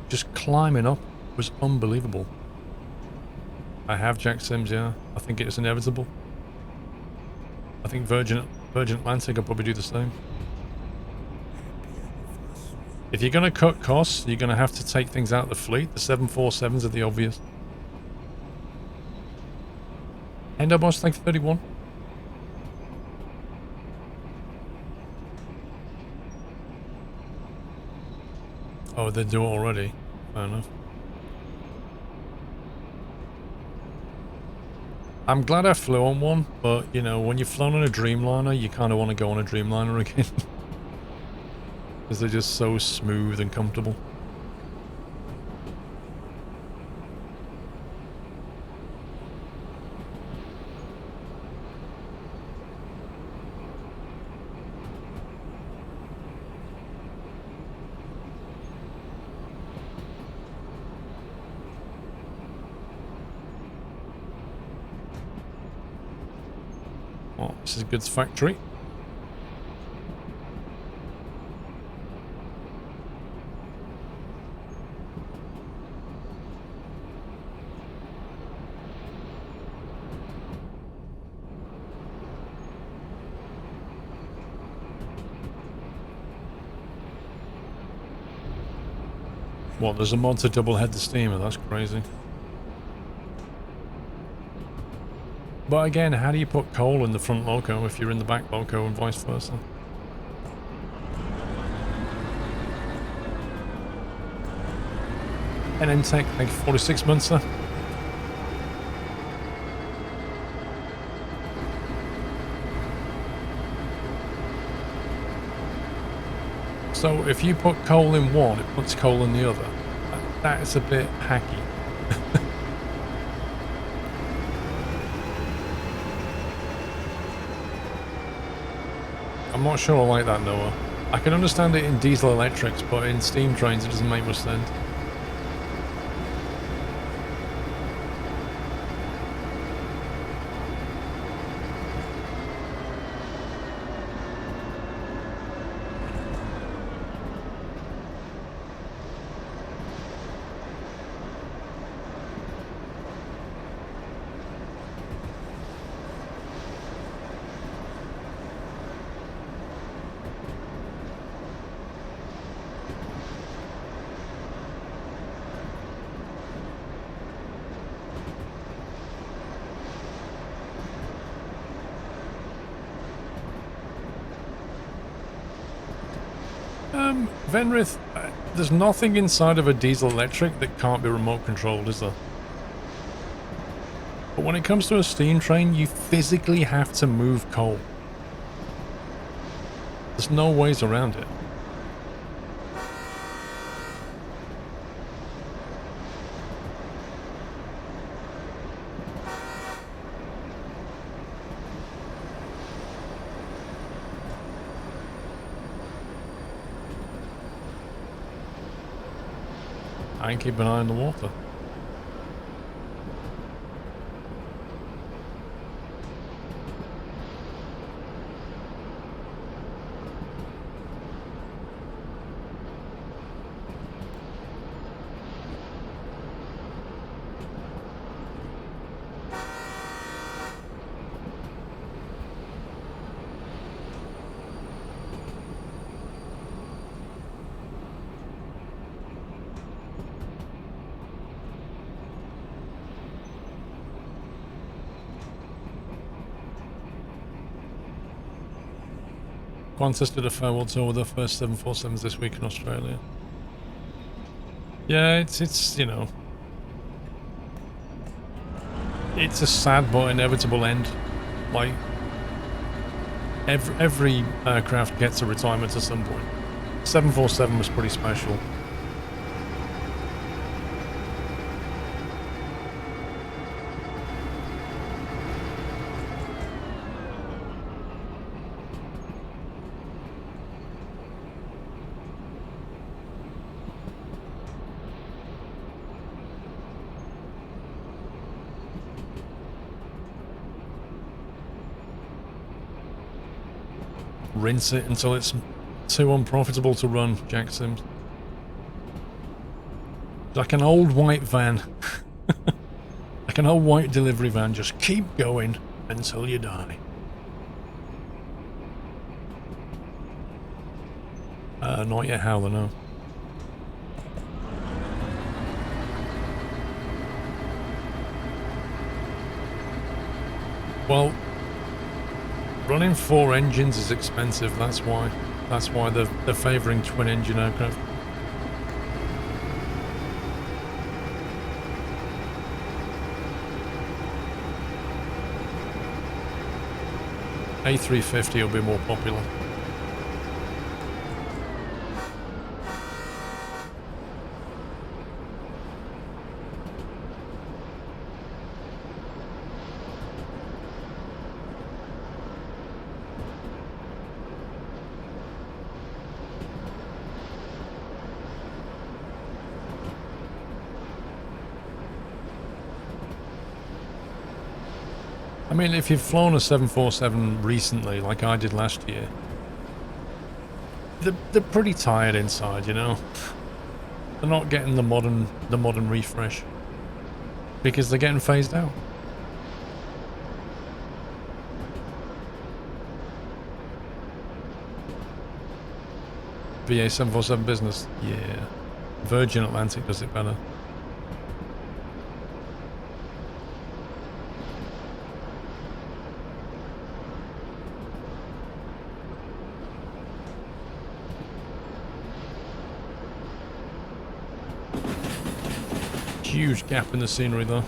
Just climbing up was unbelievable. I have Jack Sims, yeah. I think it's inevitable. I think Virgin Atlantic will probably do the same. If you're going to cut costs, you're going to have to take things out of the fleet. The 747s are the obvious. Endoboss, thank you, 31. Oh, they do it already. Fair enough. I'm glad I flew on one, but, you know, when you've flown on a Dreamliner, you kind of want to go on a Dreamliner again. Because they're just so smooth and comfortable. Oh, this is a goods factory. What, there's a mod to double head the steamer? That's crazy. But again, how do you put coal in the front loco if you're in the back loco and vice versa? NN Tech, thank you, 46 months, sir. So if you put coal in one, it puts coal in the other. That is a bit hacky. I'm not sure I like that, Noah. I can understand it in diesel electrics, but in steam trains it doesn't make much sense. Venrith, there's nothing inside of a diesel electric that can't be remote controlled, is there? But when it comes to a steam train, you physically have to move coal. There's no ways around it. And keep an eye on the water. Qantas did a farewell tour with their first 747s this week in Australia. Yeah, it's you know, it's a sad but inevitable end. Like, every aircraft gets a retirement at some point. 747 was pretty special. Rinse it until it's too unprofitable to run, Jack Sims. Like an old white van. Like an old white delivery van, just keep going until you die. Not yet, Howler, no. Well, running 4 engines is expensive, that's why. That's why they're favouring twin-engine aircraft. A350 will be more popular. I mean, if you've flown a 747 recently, like I did last year, they're pretty tired inside, you know. They're not getting the modern refresh because they're getting phased out. VA 747 business, yeah. Virgin Atlantic does it better. Huge gap in the scenery though.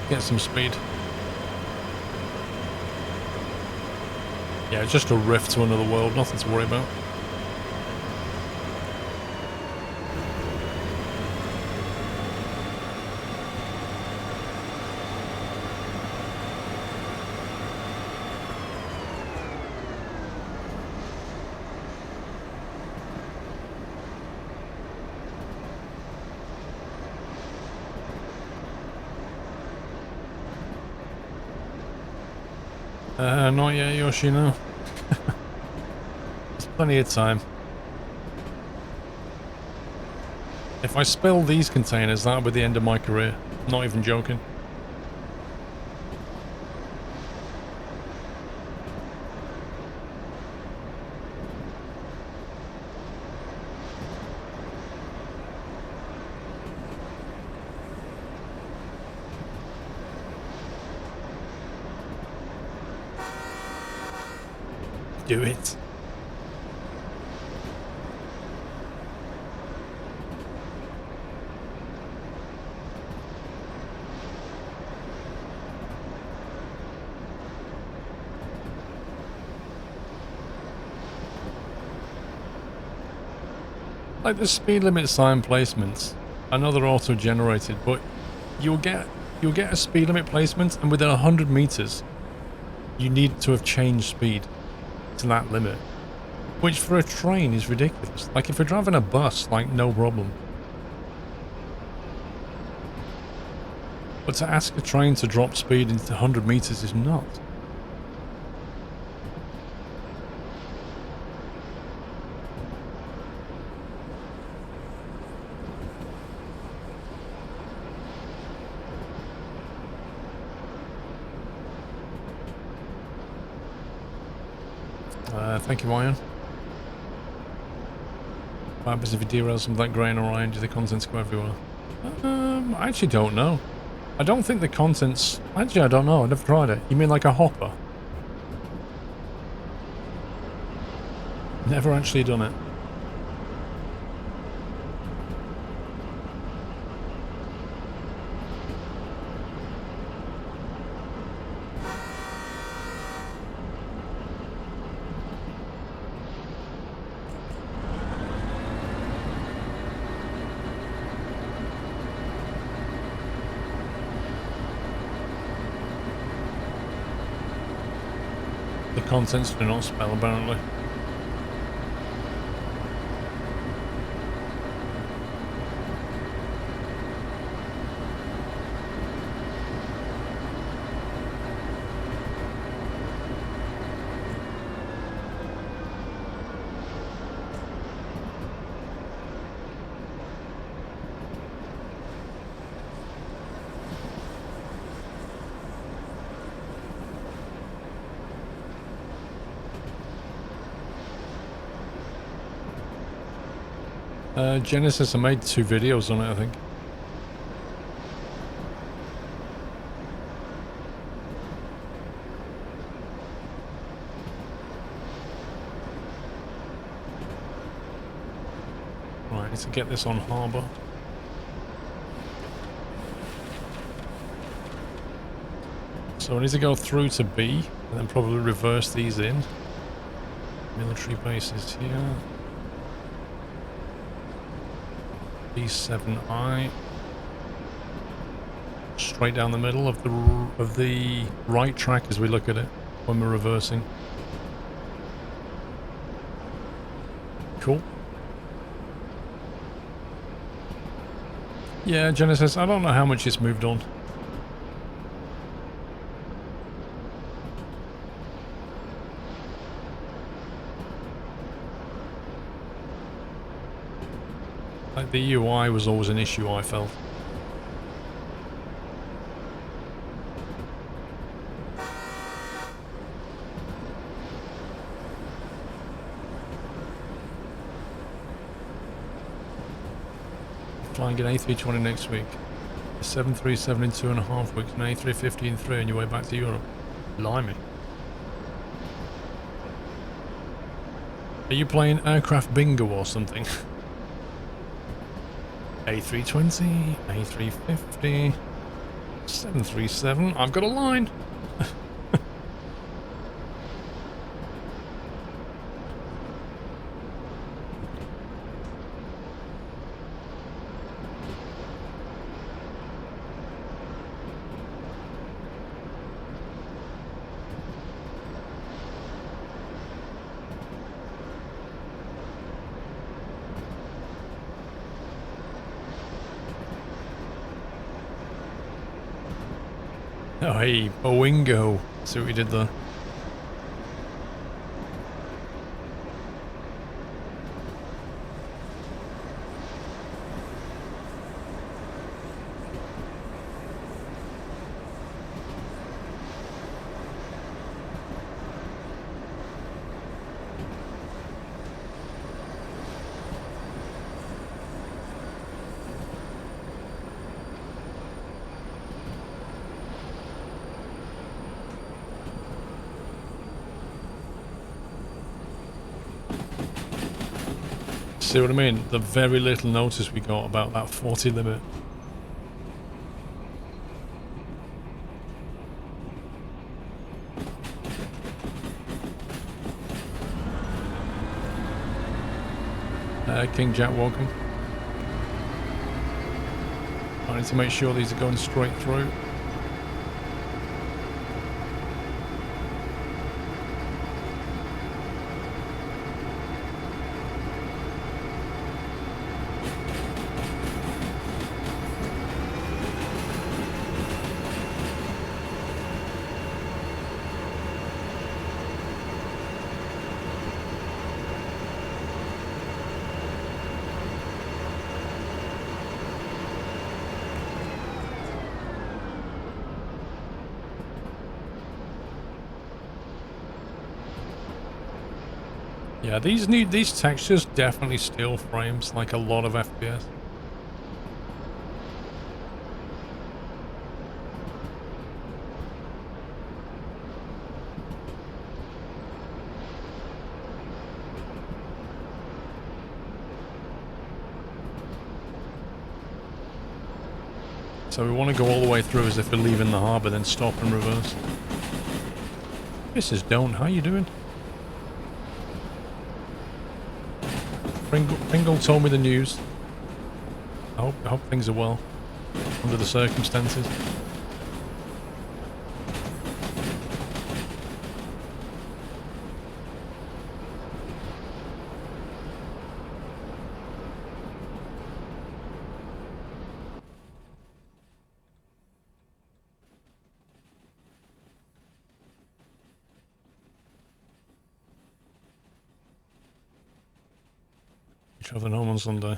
Get some speed. Yeah, just a rift to another world, nothing to worry about. Not yet, Yoshi, no. There's plenty of time. If I spill these containers, that'll be the end of my career. Not even joking. Do it. Like the speed limit sign placements, I know they're auto-generated, but you'll get a speed limit placement, and within 100 meters, you need to have changed speed to that limit, which for a train is ridiculous. Like if you're driving a bus, like no problem, but to ask a train to drop speed into 100 meters is not. Thank you, Iron. What happens if you derail some of that grain or iron? Do the contents go everywhere? I actually don't know. I don't think the contents... Actually, I don't know. I never tried it. You mean like a hopper? Never actually done it. Contents do not spell, apparently. Genesis, I made 2 videos on it, I think. Right, I need to get this on harbour. So I need to go through to B, and then probably reverse these in. Military bases here. B7I. Straight down the middle of the right track as we look at it when we're reversing. Cool. Yeah, Genesis, I don't know how much it's moved on. Like the UI was always an issue, I felt. Flying an A320 next week. A 737 in 2.5 weeks, an A350 in 3 on your way back to Europe. Blimey. Are you playing aircraft bingo or something? A320, A350, 737, I've got a line. Oh, hey, Boingo. See what we did there. See what I mean? The very little notice we got about that 40 limit. King Jack, welcome. I need to make sure these are going straight through. Yeah, these textures definitely steal frames like a lot of FPS. So we want to go all the way through as if we're leaving the harbour, then stop and reverse. Mrs. Don't, how you doing? Pringle told me the news. I hope things are well under the circumstances. Traveling home on Sunday.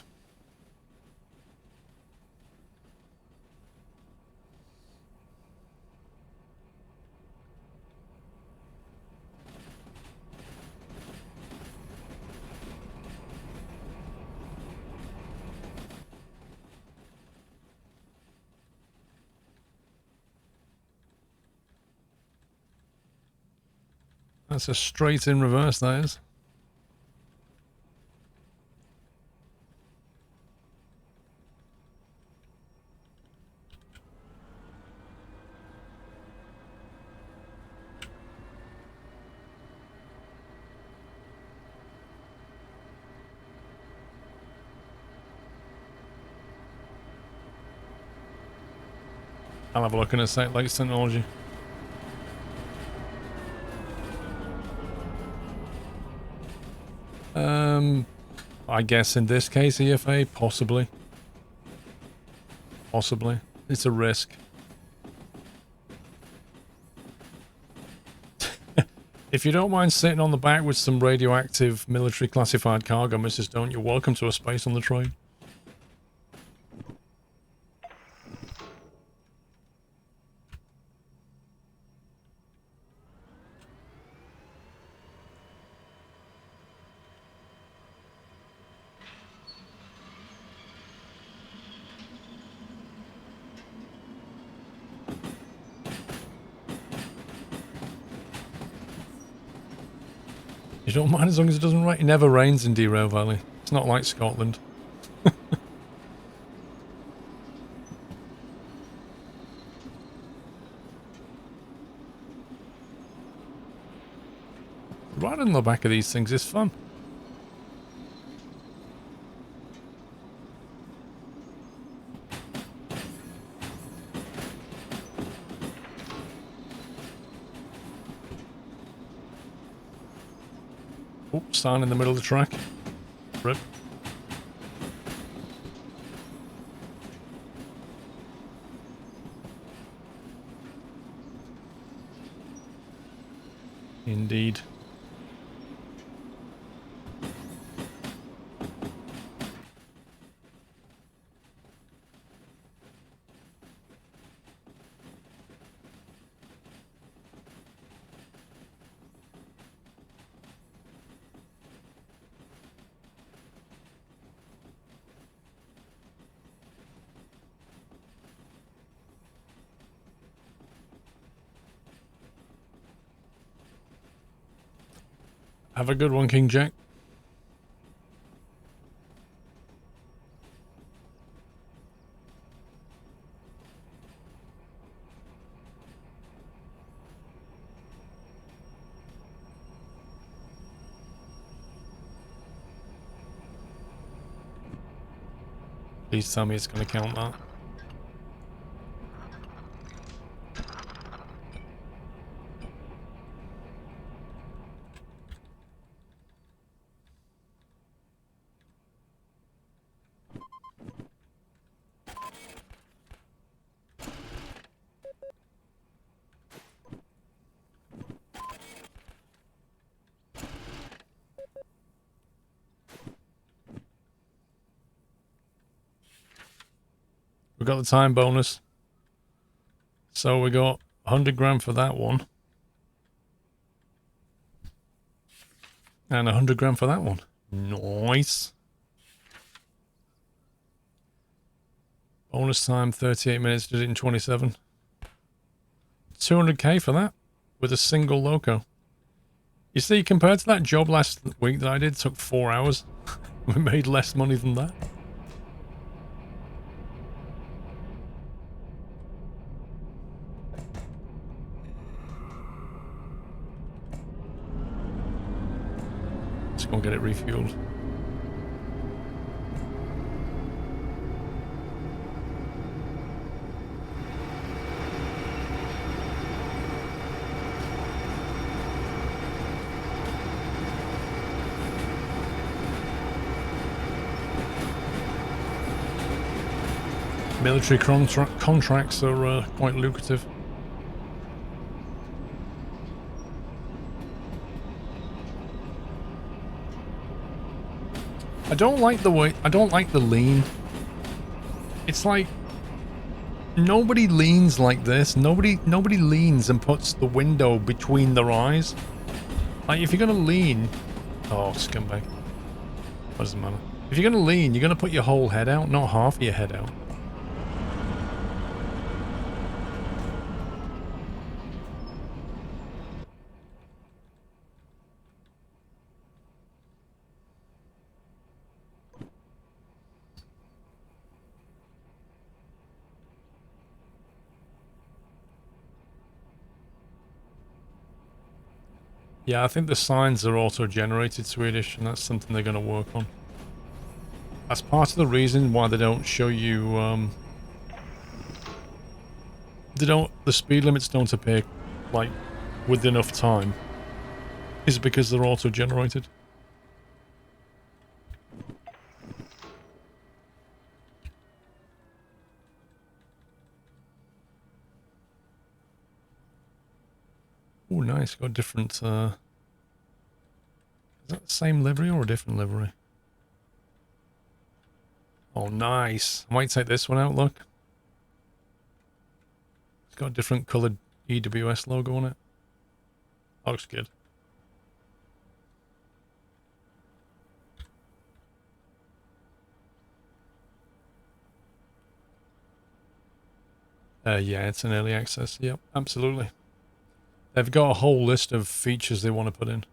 That's a straight in reverse, that is. I'll have a look in a sec, latest technology. I guess in this case EFA, possibly. Possibly. It's a risk. If you don't mind sitting on the back with some radioactive military classified cargo, Mrs. Don't, you're welcome to a space on the train. You don't mind as long as it doesn't rain? It never rains in Derail Valley. It's not like Scotland. Right on the back of these things is fun. Oops, sign in the middle of the track. Rip. Indeed. Have a good one, King Jack. Please tell me it's going to count that. We got the time bonus. So we got 100 grand for that one. And 100 grand for that one. Nice. Bonus time, 38 minutes, did it in 27. 200k for that, with a single loco. You see, compared to that job last week that I did, it took 4 hours. We made less money than that. Let's go and get it refueled. Military contracts are quite lucrative. I don't like the lean. It's like nobody leans like this. Nobody leans and puts the window between their eyes. Like if you're gonna lean, oh scumbag. What does it matter? If you're gonna lean, you're gonna put your whole head out, not half of your head out. Yeah, I think the signs are auto-generated Swedish, and that's something they're going to work on. That's part of the reason why they don't show you, the speed limits don't appear, like, with enough time, is because they're auto-generated. Oh, nice. Got different, is that the same livery or a different livery? Oh, nice. I might take this one out, look. It's got a different coloured EWS logo on it. Looks good. Yeah, it's an early access. Yep, absolutely. They've got a whole list of features they want to put in.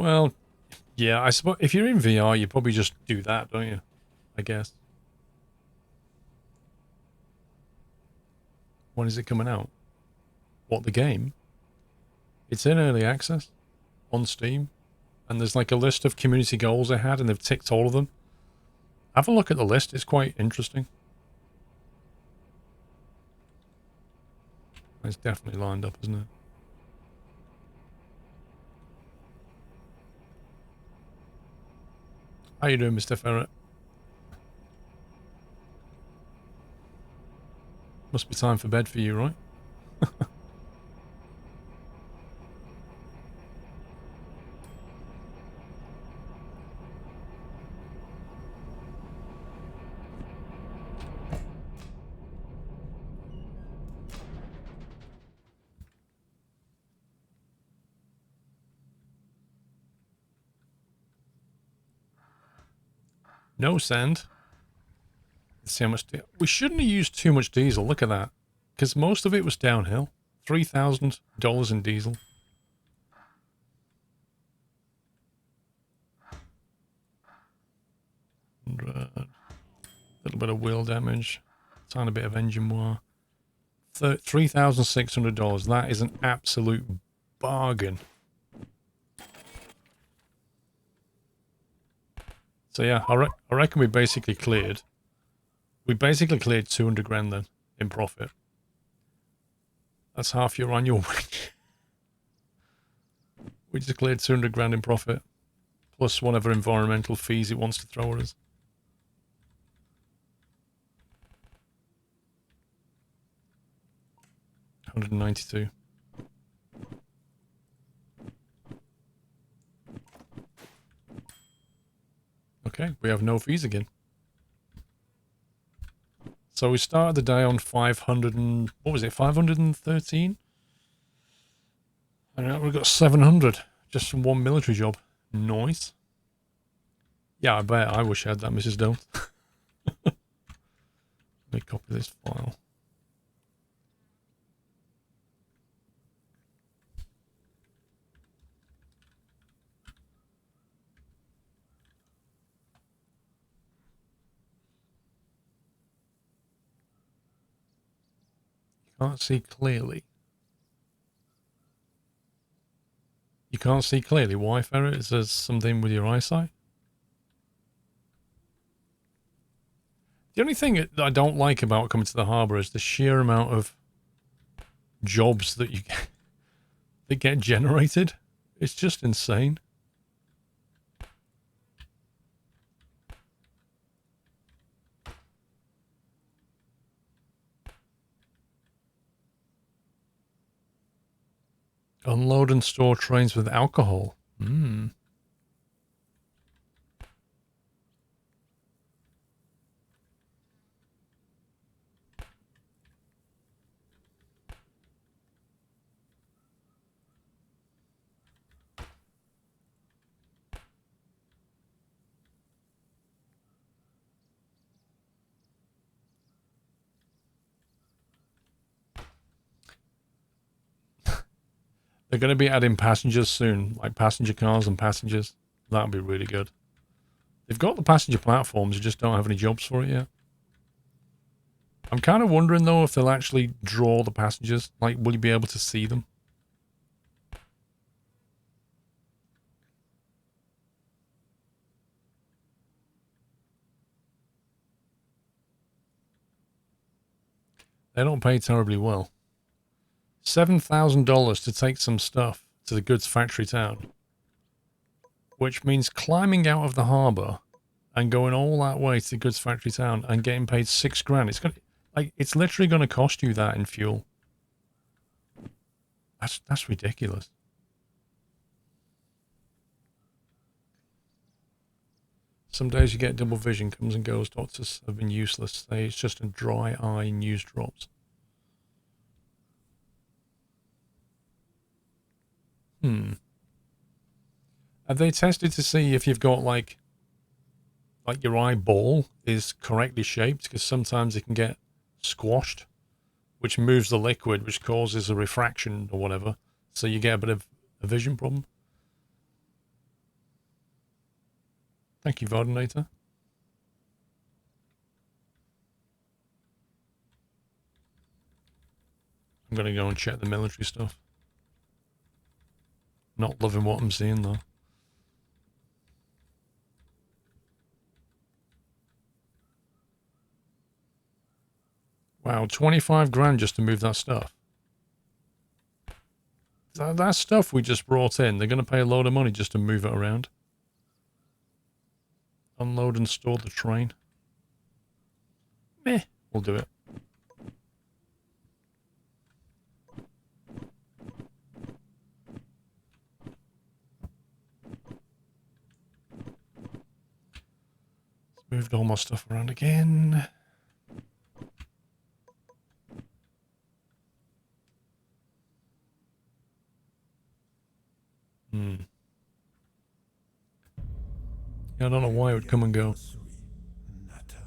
Well, yeah, I suppose if you're in VR, you probably just do that, don't you? I guess. When is it coming out? What, the game? It's in early access on Steam. And there's like a list of community goals I had, and they've ticked all of them. Have a look at the list. It's quite interesting. It's definitely lined up, isn't it? How you doing, Mr. Ferret? Must be time for bed for you, right? No sand. Let's see how much... We shouldn't have used too much diesel. Look at that. Because most of it was downhill. $3,000 in diesel. A little bit of wheel damage. Tiny bit of engine wire. $3,600. That is an absolute bargain. So yeah, I reckon we basically cleared. We basically cleared 200 grand then in profit. That's half your annual wage. We just cleared 200 grand in profit. Plus whatever environmental fees it wants to throw at us. $192. Okay, we have no fees again. So we started the day on 500 and... What was it? 513? And now we've got 700 just from one military job. Nice. Yeah, I bet. I wish I had that, Mrs. Don't. Let me copy this file. Can't see clearly. You can't see clearly. Why, Ferret? Is there something with your eyesight? The only thing that I don't like about coming to the harbour is the sheer amount of jobs that you get, that get generated. It's just insane. Unload and store trains with alcohol. Hmm. They're going to be adding passengers soon, like passenger cars and passengers. That'll be really good. They've got the passenger platforms, you just don't have any jobs for it yet. I'm kind of wondering, though, if they'll actually draw the passengers. Like, will you be able to see them? They don't pay terribly well. $7,000 to take some stuff to the goods factory town. Which means climbing out of the harbour and going all that way to the goods factory town and getting paid $6 grand. It's gonna, like, it's literally going to cost you that in fuel. That's ridiculous. Some days you get double vision, comes and goes. Doctors have been useless. It's just a dry eye, news drops. Have they tested to see if you've got like your eyeball is correctly shaped? Because sometimes it can get squashed, which moves the liquid, which causes a refraction or whatever. So you get a bit of a vision problem. Thank you, Vardenator. I'm going to go and check the military stuff. Not loving what I'm seeing, though. Wow, 25 grand just to move that stuff. That stuff we just brought in, they're going to pay a load of money just to move it around. Unload and store the train. Meh, we'll do it. Moved all my stuff around again. Yeah, I don't know why it would come and go. Nutter.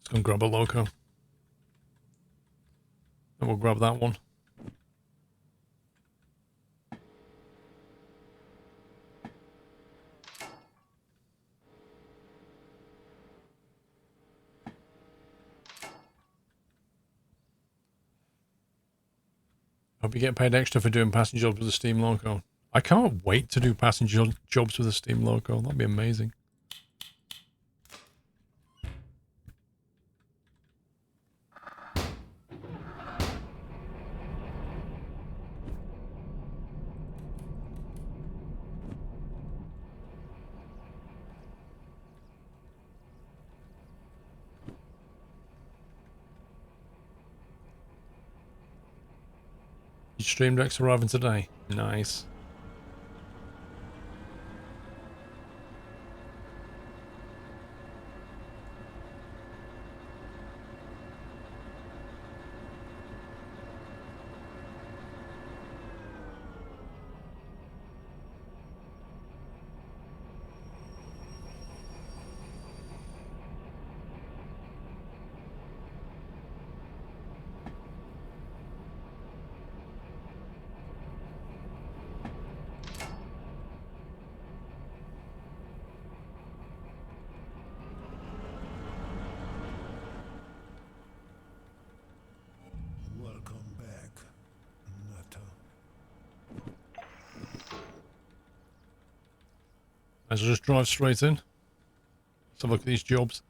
Let's go and grab a loco. And we'll grab that one. Hope you get paid extra for doing passenger jobs with a steam loco. I can't wait to do passenger jobs with a steam loco. That'd be amazing. Your stream deck's arriving today. Nice. Welcome back, Nutter. Let's just drive straight in. Let's have a look at these jobs.